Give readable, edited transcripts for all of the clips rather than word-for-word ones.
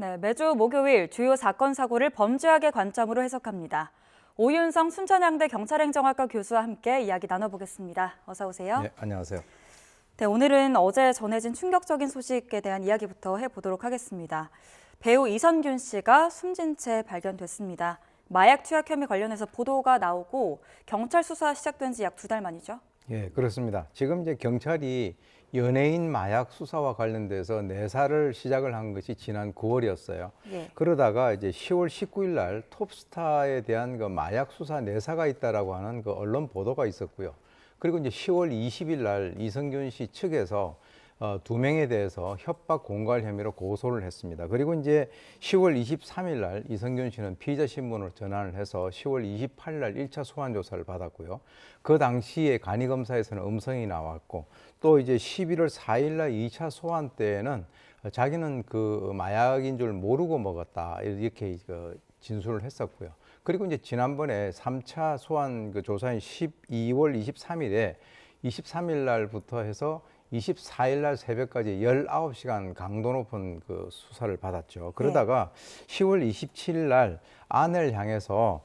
네, 매주 목요일 주요 사건 사고를 범죄학의 관점으로 해석합니다. 오윤성 순천향대 경찰행정학과 교수와 함께 이야기 나눠보겠습니다. 어서 오세요. 네, 안녕하세요. 네, 오늘은 어제 전해진 충격적인 소식에 대한 이야기부터 해보도록 하겠습니다. 배우 이선균 씨가 숨진 채 발견됐습니다. 마약 투약 혐의 관련해서 보도가 나오고 경찰 수사 시작된 지 약 2달 만이죠. 예, 그렇습니다. 지금 이제 경찰이 연예인 마약 수사와 관련돼서 내사를 시작을 한 것이 지난 9월이었어요. 예. 그러다가 이제 10월 19일 날 톱스타에 대한 그 마약 수사 내사가 있다라고 하는 그 언론 보도가 있었고요. 그리고 이제 10월 20일 날 이선균 씨 측에서 2명에 대해서 협박 공갈 혐의로 고소를 했습니다. 그리고 이제 10월 23일 날 이선균 씨는 피의자 신분으로 전환을 해서 10월 28일 날 1차 소환 조사를 받았고요. 그 당시에 간이검사에서는 음성이 나왔고 또 이제 11월 4일 날 2차 소환 때에는 자기는 그 마약인 줄 모르고 먹었다 이렇게 진술을 했었고요. 그리고 이제 지난번에 3차 소환 그 조사인 12월 23일에 23일 날부터 해서 24일 날 새벽까지 19시간 강도 높은 그 수사를 받았죠. 그러다가 10월 27일 날 아내를 향해서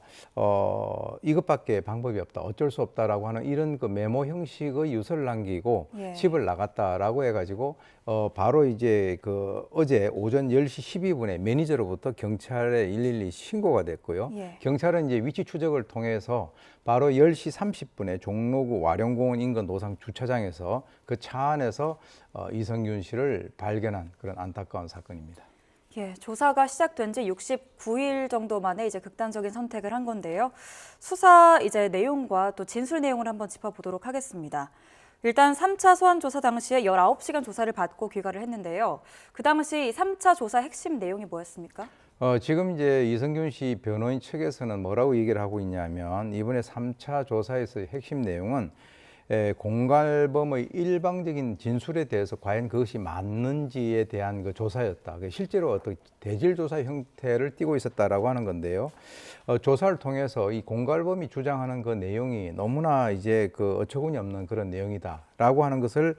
이것밖에 방법이 없다, 어쩔 수 없다라고 하는 이런 그 메모 형식의 유서를 남기고 집을 나갔다라고 해가지고 바로 이제 그 어제 오전 10시 12분에 매니저로부터 경찰에 112 신고가 됐고요. 경찰은 이제 위치 추적을 통해서 바로 10시 30분에 종로구 와룡공원 인근 노상 주차장에서 그 차 안에서 이선균 씨를 발견한 그런 안타까운 사건입니다. 예, 조사가 시작된 지 69일 정도 만에 이제 극단적인 선택을 한 건데요. 수사 이제 내용과 또 진술 내용을 한번 짚어보도록 하겠습니다. 일단 3차 소환 조사 당시에 19시간 조사를 받고 귀가를 했는데요. 그 당시 3차 조사 핵심 내용이 뭐였습니까? 지금 이제 이선균 씨 변호인 측에서는 뭐라고 얘기를 하고 있냐면 이번에 3차 조사에서의 핵심 내용은 공갈범의 일방적인 진술에 대해서 과연 그것이 맞는지에 대한 그 조사였다. 실제로 어떤 대질 조사 형태를 띠고 있었다라고 하는 건데요. 조사를 통해서 이 공갈범이 주장하는 그 내용이 너무나 이제 그 어처구니 없는 그런 내용이다라고 하는 것을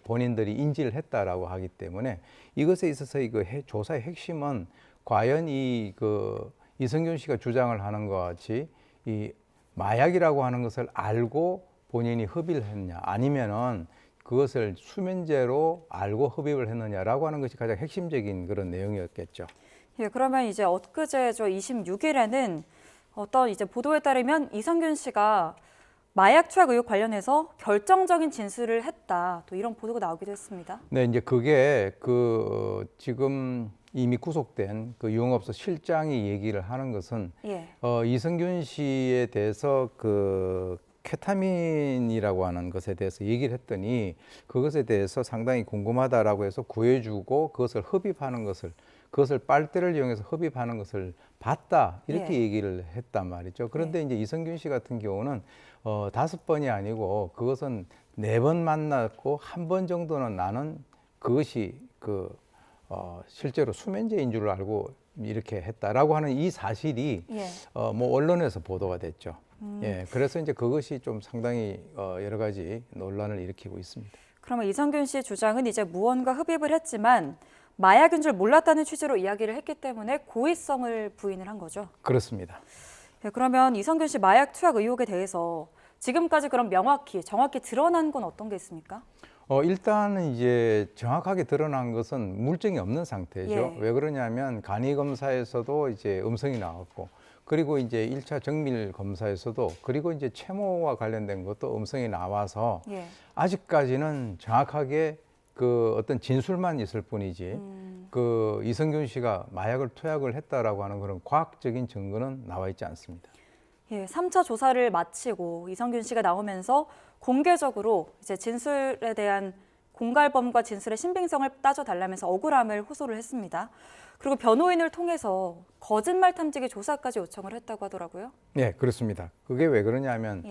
본인들이 인지를 했다라고 하기 때문에 이것에 있어서 이 조사의 핵심은 과연 이선균 씨가 주장을 하는 것 같이 이 마약이라고 하는 것을 알고 본인이 흡입을 했느냐 아니면은 그것을 수면제로 알고 흡입을 했느냐라고 하는 것이 가장 핵심적인 그런 내용이었겠죠. 예, 그러면 이제 엊그제죠 26일에는 어떤 이제 보도에 따르면 이선균 씨가 마약 투약 의혹 관련해서 결정적인 진술을 했다. 또 이런 보도가 나오기도 했습니다. 네, 이제 그게 지금 이미 구속된 그 유흥업소 실장이 얘기를 하는 것은 이선균 씨에 대해서 케타민이라고 하는 것에 대해서 얘기를 했더니 그것에 대해서 상당히 궁금하다라고 해서 구해주고 그것을 빨대를 이용해서 흡입하는 것을 봤다 이렇게 얘기를 했단 말이죠. 그런데 이제 이선균 씨 같은 경우는 5번이 아니고 그것은 4번 만났고 1번 정도는 나는 그것이 실제로 수면제인 줄 알고 이렇게 했다라고 하는 이 사실이 뭐 언론에서 보도가 됐죠. 예, 그래서 이제 그것이 좀 상당히 여러 가지 논란을 일으키고 있습니다. 그러면 이선균 씨 주장은 이제 무언가 흡입을 했지만 마약인 줄 몰랐다는 취지로 이야기를 했기 때문에 고의성을 부인을 한 거죠. 그렇습니다. 네, 그러면 이선균 씨 마약 투약 의혹에 대해서 지금까지 그럼 정확히 드러난 건 어떤 게 있습니까? 일단은 이제 정확하게 드러난 것은 물증이 없는 상태죠. 왜 그러냐면 간이검사에서도 이제 음성이 나왔고 그리고 이제 1차 정밀 검사에서도 그리고 이제 채모와 관련된 것도 음성이 나와서 아직까지는 정확하게 그 어떤 진술만 있을 뿐이지 그 이선균 씨가 마약을 투약을 했다라고 하는 그런 과학적인 증거는 나와 있지 않습니다. 3차 조사를 마치고 이선균 씨가 나오면서 공개적으로 이제 진술에 대한 공갈범과 진술의 신빙성을 따져달라면서 억울함을 호소를 했습니다. 그리고 변호인을 통해서 거짓말 탐지기 조사까지 요청을 했다고 하더라고요. 네, 그렇습니다. 그게 왜 그러냐면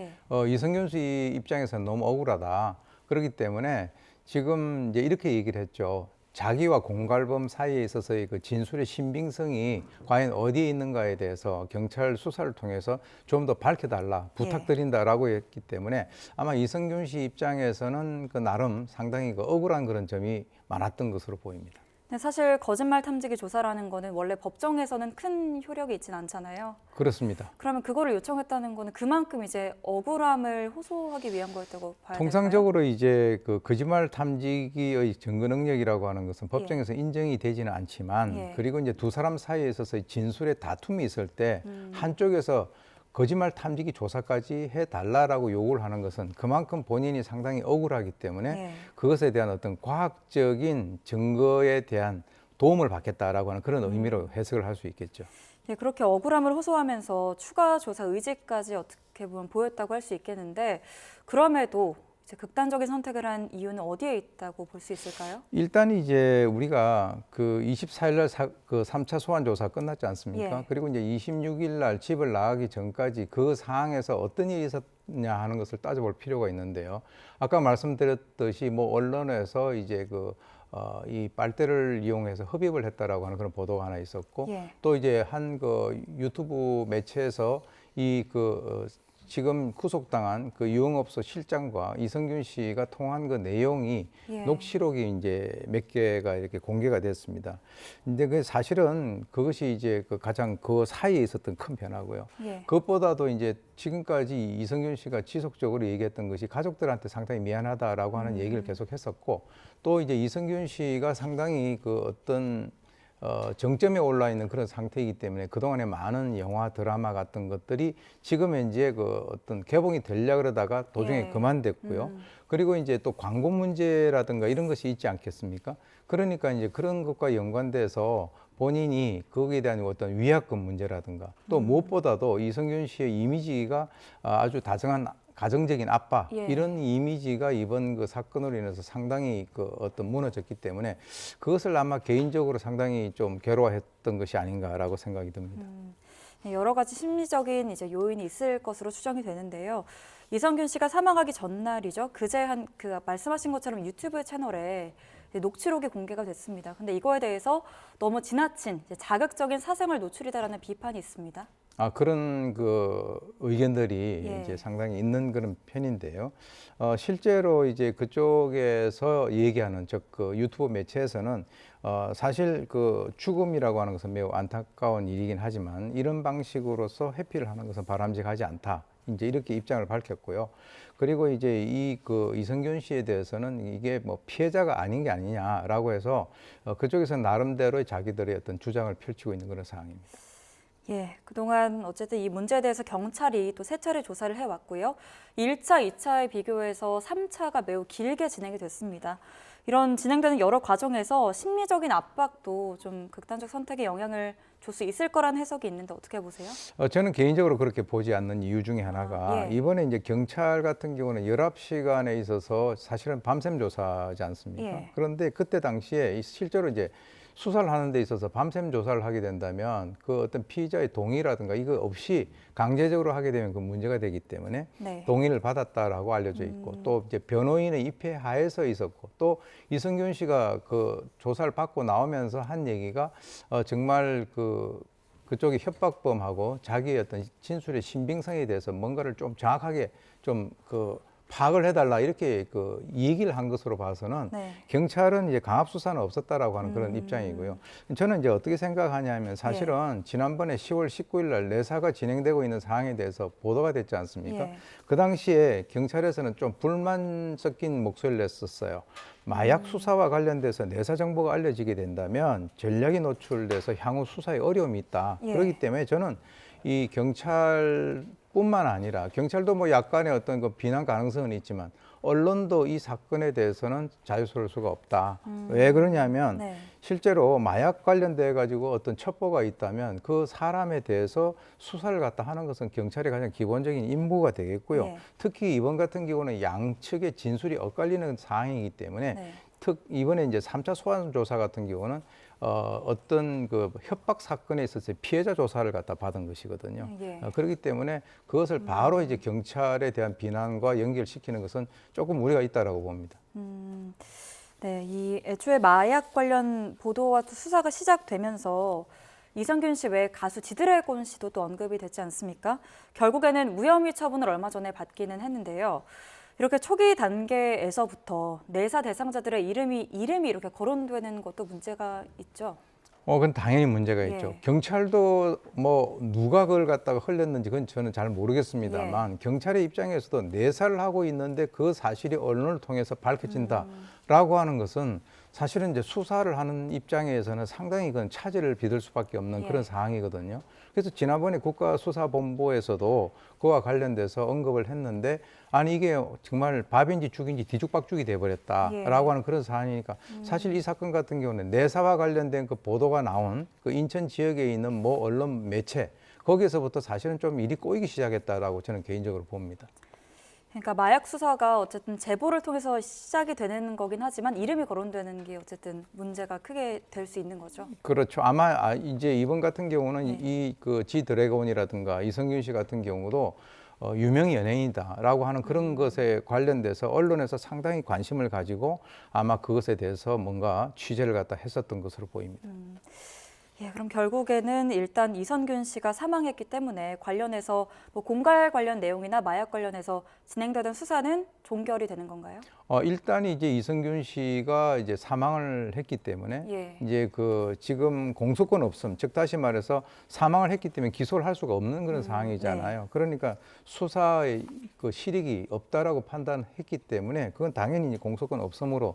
이선균 씨 입장에서는 너무 억울하다. 그렇기 때문에 지금 이제 이렇게 얘기를 했죠. 자기와 공갈범 사이에 있어서의 그 진술의 신빙성이 과연 어디에 있는가에 대해서 경찰 수사를 통해서 좀 더 밝혀달라, 부탁드린다라고 했기 때문에 아마 이선균 씨 입장에서는 그 나름 상당히 그 억울한 그런 점이 많았던 것으로 보입니다. 근데 사실 거짓말 탐지기 조사라는 거는 원래 법정에서는 큰 효력이 있진 않잖아요. 그렇습니다. 그러면 그거를 요청했다는 거는 그만큼 이제 억울함을 호소하기 위한 거였다고 봐야 될까요? 통상적으로 이제 그 거짓말 탐지기의 증거 능력이라고 하는 것은 법정에서 인정이 되지는 않지만 예. 그리고 이제 두 사람 사이에 있어서 진술의 다툼이 있을 때 한쪽에서 거짓말 탐지기 조사까지 해달라라고 요구를 하는 것은 그만큼 본인이 상당히 억울하기 때문에 예. 그것에 대한 어떤 과학적인 증거에 대한 도움을 받겠다라고 하는 그런 의미로 해석을 할 수 있겠죠. 예, 그렇게 억울함을 호소하면서 추가 조사 의지까지 어떻게 보면 보였다고 할 수 있겠는데 그럼에도 이제 극단적인 선택을 한 이유는 어디에 있다고 볼 수 있을까요? 일단 이제 우리가 그 24일 날 그 3차 소환 조사 끝났지 않습니까? 예. 그리고 이제 26일 날 집을 나가기 전까지 그 상황에서 어떤 일이 있었냐 하는 것을 따져볼 필요가 있는데요. 아까 말씀드렸듯이 뭐 언론에서 이제 이 빨대를 이용해서 흡입을 했다라고 하는 그런 보도가 하나 있었고 예. 또 이제 한 그 유튜브 매체에서 지금 구속당한 그 유흥업소 실장과 이성균 씨가 통한 그 내용이 예. 녹취록이 이제 몇 개가 이렇게 공개가 됐습니다. 근데 그 사실은 그것이 이제 그 가장 그 사이에 있었던 큰 변화고요. 예. 그것보다도 이제 지금까지 이성균 씨가 지속적으로 얘기했던 것이 가족들한테 상당히 미안하다라고 하는 얘기를 계속 했었고 또 이제 이성균 씨가 상당히 그 어떤 정점에 올라 있는 그런 상태이기 때문에 그동안에 많은 영화, 드라마 같은 것들이 지금 현재 그 어떤 개봉이 되려고 그러다가 도중에 예. 그만됐고요. 그리고 이제 또 광고 문제라든가 이런 것이 있지 않겠습니까? 그러니까 이제 그런 것과 연관돼서 본인이 거기에 대한 어떤 위약금 문제라든가 또 무엇보다도 이성균 씨의 이미지가 아주 다정한 가정적인 아빠 예. 이런 이미지가 이번 그 사건으로 인해서 상당히 그 어떤 무너졌기 때문에 그것을 아마 개인적으로 상당히 좀 괴로워했던 것이 아닌가라고 생각이 듭니다. 네, 여러 가지 심리적인 이제 요인이 있을 것으로 추정이 되는데요. 이성균 씨가 사망하기 전날이죠. 그제 그 말씀하신 것처럼 유튜브 채널에 이제 녹취록이 공개가 됐습니다. 근데 이거에 대해서 너무 지나친 이제 자극적인 사생활 노출이다라는 비판이 있습니다. 그런 그 의견들이 예. 이제 상당히 있는 그런 편인데요. 실제로 이제 그쪽에서 얘기하는 즉 그 유튜브 매체에서는 사실 그 죽음이라고 하는 것은 매우 안타까운 일이긴 하지만 이런 방식으로서 회피를 하는 것은 바람직하지 않다. 이제 이렇게 입장을 밝혔고요. 그리고 이제 이성균 씨에 대해서는 이게 뭐 피해자가 아닌 게 아니냐라고 해서 그쪽에서 나름대로의 자기들의 어떤 주장을 펼치고 있는 그런 상황입니다. 예, 그동안 어쨌든 이 문제에 대해서 경찰이 또 세 차례 조사를 해왔고요. 1차, 2차에 비교해서 3차가 매우 길게 진행이 됐습니다. 이런 진행되는 여러 과정에서 심리적인 압박도 좀 극단적 선택에 영향을 줄 수 있을 거라는 해석이 있는데 어떻게 보세요? 저는 개인적으로 그렇게 보지 않는 이유 중에 하나가 예. 이번에 이제 경찰 같은 경우는 열압 시간에 있어서 사실은 밤샘 조사지 않습니까? 예. 그런데 그때 당시에 실제로 이제 수사를 하는 데 있어서 밤샘 조사를 하게 된다면 그 어떤 피의자의 동의라든가 이거 없이 강제적으로 하게 되면 그 문제가 되기 때문에 네. 동의를 받았다라고 알려져 있고 또 이제 변호인의 입회 하에서 있었고 또 이성균 씨가 그 조사를 받고 나오면서 한 얘기가 정말 그쪽이 협박범하고 자기의 어떤 진술의 신빙성에 대해서 뭔가를 좀 정확하게 좀 파악을 해달라 이렇게 얘기를 한 것으로 봐서는 네. 경찰은 이제 강압 수사는 없었다라고 하는 그런 입장이고요. 저는 이제 어떻게 생각하냐면 사실은 지난번에 10월 19일 날 내사가 진행되고 있는 상황에 대해서 보도가 됐지 않습니까? 예. 그 당시에 경찰에서는 좀 불만 섞인 목소리를 냈었어요. 마약 수사와 관련돼서 내사 정보가 알려지게 된다면 전략이 노출돼서 향후 수사에 어려움이 있다. 예. 그렇기 때문에 저는 이 경찰뿐만 아니라 경찰도 뭐 약간의 어떤 그 비난 가능성은 있지만 언론도 이 사건에 대해서는 자유스러울 수가 없다. 왜 그러냐면 네. 실제로 마약 관련돼 가지고 어떤 첩보가 있다면 그 사람에 대해서 수사를 갖다 하는 것은 경찰의 가장 기본적인 임무가 되겠고요. 예. 특히 이번 같은 경우는 양측의 진술이 엇갈리는 상황이기 때문에 네. 이번에 이제 3차 소환 조사 같은 경우는 어떤 그 협박 사건에 있어서 피해자 조사를 갖다 받은 것이거든요. 예. 그렇기 때문에 그것을 바로 이제 경찰에 대한 비난과 연결시키는 것은 조금 우려가 있다라고 봅니다. 네, 이 애초에 마약 관련 보도와 또 수사가 시작되면서 이성균 씨 외에 가수 지드래곤 씨도 또 언급이 됐지 않습니까? 결국에는 무혐의 처분을 얼마 전에 받기는 했는데요. 이렇게 초기 단계에서부터 내사 대상자들의 이름이 이렇게 거론되는 것도 문제가 있죠. 그건 당연히 문제가 예. 있죠. 경찰도 뭐 누가 그걸 갖다가 흘렸는지 그건 저는 잘 모르겠습니다만 예. 경찰의 입장에서도 내사를 하고 있는데 그 사실이 언론을 통해서 밝혀진다라고 하는 것은 사실은 이제 수사를 하는 입장에서는 상당히 그건 차질을 빚을 수밖에 없는 예. 그런 상황이거든요. 그래서 지난번에 국가수사본부에서도 그와 관련돼서 언급을 했는데 아니 이게 정말 밥인지 죽인지 뒤죽박죽이 돼버렸다라고 예. 하는 그런 사안이니까 사실 이 사건 같은 경우는 내사와 관련된 그 보도가 나온 그 인천 지역에 있는 뭐 언론 매체 거기에서부터 사실은 좀 일이 꼬이기 시작했다라고 저는 개인적으로 봅니다. 그러니까 마약 수사가 어쨌든 제보를 통해서 시작이 되는 거긴 하지만 이름이 거론되는 게 어쨌든 문제가 크게 될 수 있는 거죠. 그렇죠. 아마 이제 이번 같은 경우는 네. 이 그 지 드래곤이라든가 이성균 씨 같은 경우도 유명 연예인이다라고 하는 그런 것에 관련돼서 언론에서 상당히 관심을 가지고 아마 그것에 대해서 뭔가 취재를 갖다 했었던 것으로 보입니다. 예, 그럼 결국에는 일단 이성균 씨가 사망했기 때문에 관련해서 뭐 공갈 관련 내용이나 마약 관련해서 진행되던 수사는 종결이 되는 건가요? 일단 이제 이성균 씨가 이제 사망을 했기 때문에 예. 이제 그 지금 공소권 없음, 즉 다시 말해서 사망을 했기 때문에 기소를 할 수가 없는 그런 상황이잖아요. 그러니까 수사의 그 실익이 없다라고 판단했기 때문에 그건 당연히 이제 공소권 없음으로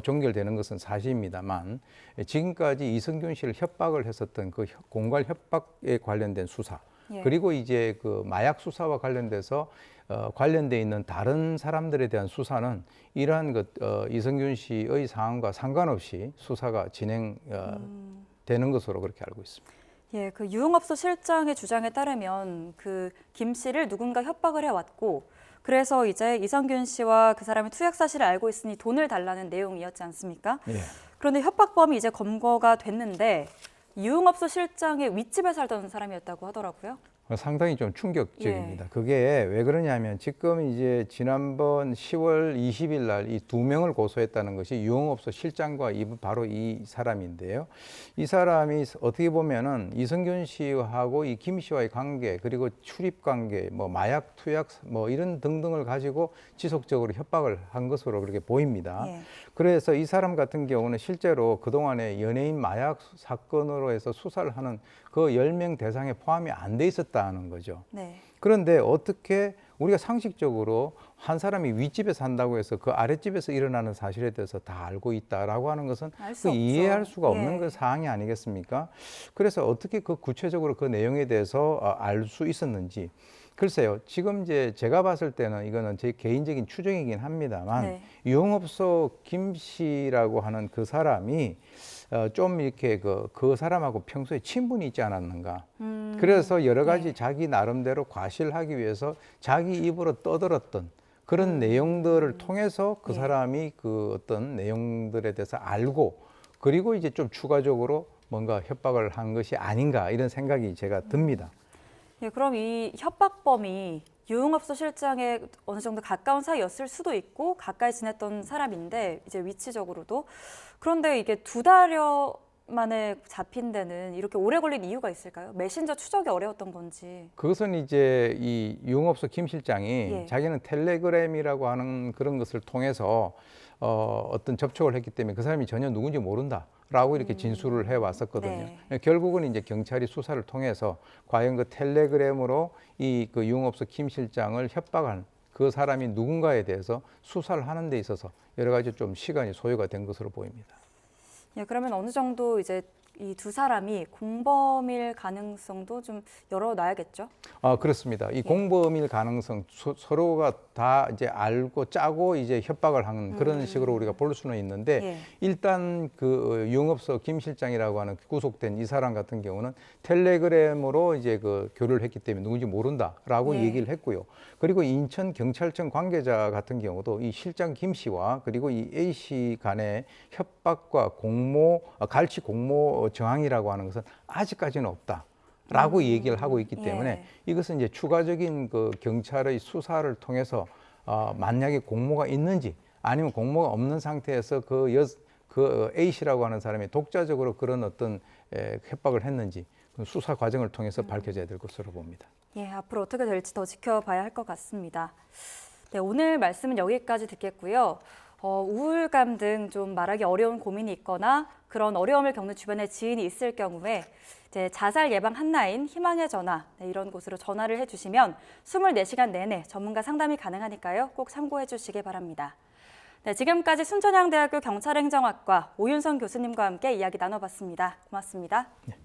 종결되는 것은 사실입니다만 지금까지 이성균 씨를 협박을 했었던 그 공갈 협박에 관련된 수사 예. 그리고 이제 그 마약 수사와 관련돼서 관련돼 있는 다른 사람들에 대한 수사는 이러한 이성균 씨의 상황과 상관없이 수사가 진행되는 것으로 그렇게 알고 있습니다. 예, 그 유흥업소 실장의 주장에 따르면 그 김 씨를 누군가 협박을 해왔고 그래서 이제 이성균 씨와 그 사람이 투약 사실을 알고 있으니 돈을 달라는 내용이었지 않습니까? 예. 그런데 협박범이 이제 검거가 됐는데 유흥업소 실장의 윗집에 살던 사람이었다고 하더라고요. 상당히 좀 충격적입니다. 그게 왜 그러냐면 지금 이제 지난번 10월 20일 날 이 두 명을 고소했다는 것이 유흥업소 실장과 바로 이 사람인데요. 이 사람이 어떻게 보면은 이성균 씨하고 이 김 씨와의 관계 그리고 출입 관계 뭐 마약 투약 뭐 이런 등등을 가지고 지속적으로 협박을 한 것으로 그렇게 보입니다. 예. 그래서 이 사람 같은 경우는 실제로 그동안에 연예인 마약 사건으로 해서 수사를 하는 그 10명 대상에 포함이 안 돼 있었다는 거죠. 네. 그런데 어떻게 우리가 상식적으로 한 사람이 윗집에 산다고 해서 그 아랫집에서 일어나는 사실에 대해서 다 알고 있다라고 하는 것은 알 수 없죠. 이해할 수가 없는 예. 그 사항이 아니겠습니까? 그래서 어떻게 그 구체적으로 그 내용에 대해서 알 수 있었는지 글쎄요. 지금 이제 제가 봤을 때는 이거는 제 개인적인 추정이긴 합니다만 네. 유흥업소 김 씨라고 하는 그 사람이 좀 이렇게 그 사람하고 평소에 친분이 있지 않았는가. 그래서 여러 가지 네. 자기 나름대로 과시를 위해서 자기 입으로 떠들었던 그런 내용들을 통해서 그 예. 사람이 그 어떤 내용들에 대해서 알고 그리고 이제 좀 추가적으로 뭔가 협박을 한 것이 아닌가 이런 생각이 제가 듭니다. 예, 그럼 이 협박범이 유흥업소 실장에 어느 정도 가까운 사이였을 수도 있고 가까이 지냈던 사람인데 이제 위치적으로도 그런데 이게 2달여 만에 잡힌 데는 이렇게 오래 걸린 이유가 있을까요? 메신저 추적이 어려웠던 건지. 그것은 이제 이 유흥업소 김 실장이 예. 자기는 텔레그램이라고 하는 그런 것을 통해서 어떤 접촉을 했기 때문에 그 사람이 전혀 누군지 모른다라고 이렇게 진술을 해 왔었거든요. 네. 결국은 이제 경찰이 수사를 통해서 과연 그 텔레그램으로 이 그 유흥업소 김 실장을 협박한 그 사람이 누군가에 대해서 수사를 하는 데 있어서 여러 가지 좀 시간이 소요가 된 것으로 보입니다. 예, 그러면 어느 정도 이제 이 두 사람이 공범일 가능성도 좀 열어놔야겠죠? 그렇습니다. 이 공범일 가능성 서로가 다 이제 알고 짜고 이제 협박을 하는 그런 식으로 우리가 볼 수는 있는데 예. 일단 그 유흥업소 김 실장이라고 하는 구속된 이 사람 같은 경우는 텔레그램으로 이제 그 교류를 했기 때문에 누군지 모른다라고 예. 얘기를 했고요. 그리고 인천 경찰청 관계자 같은 경우도 이 실장 김 씨와 그리고 이 A 씨 간의 협박과 갈치 공모 정황이라고 하는 것은 아직까지는 없다라고 얘기를 하고 있기 때문에 예. 이것은 이제 추가적인 그 경찰의 수사를 통해서 만약에 공모가 있는지 아니면 공모가 없는 상태에서 그 A 씨라고 하는 사람이 독자적으로 그런 어떤 협박을 했는지 그 수사 과정을 통해서 밝혀져야 될 것으로 봅니다. 예, 앞으로 어떻게 될지 더 지켜봐야 할 것 같습니다. 네, 오늘 말씀은 여기까지 듣겠고요. 우울감 등 좀 말하기 어려운 고민이 있거나 그런 어려움을 겪는 주변에 지인이 있을 경우에 이제 자살 예방 한라인 희망의 전화 이런 곳으로 전화를 해주시면 24시간 내내 전문가 상담이 가능하니까요. 꼭 참고해 주시기 바랍니다. 네, 지금까지 순천향대학교 경찰행정학과 오윤선 교수님과 함께 이야기 나눠봤습니다. 고맙습니다. 네.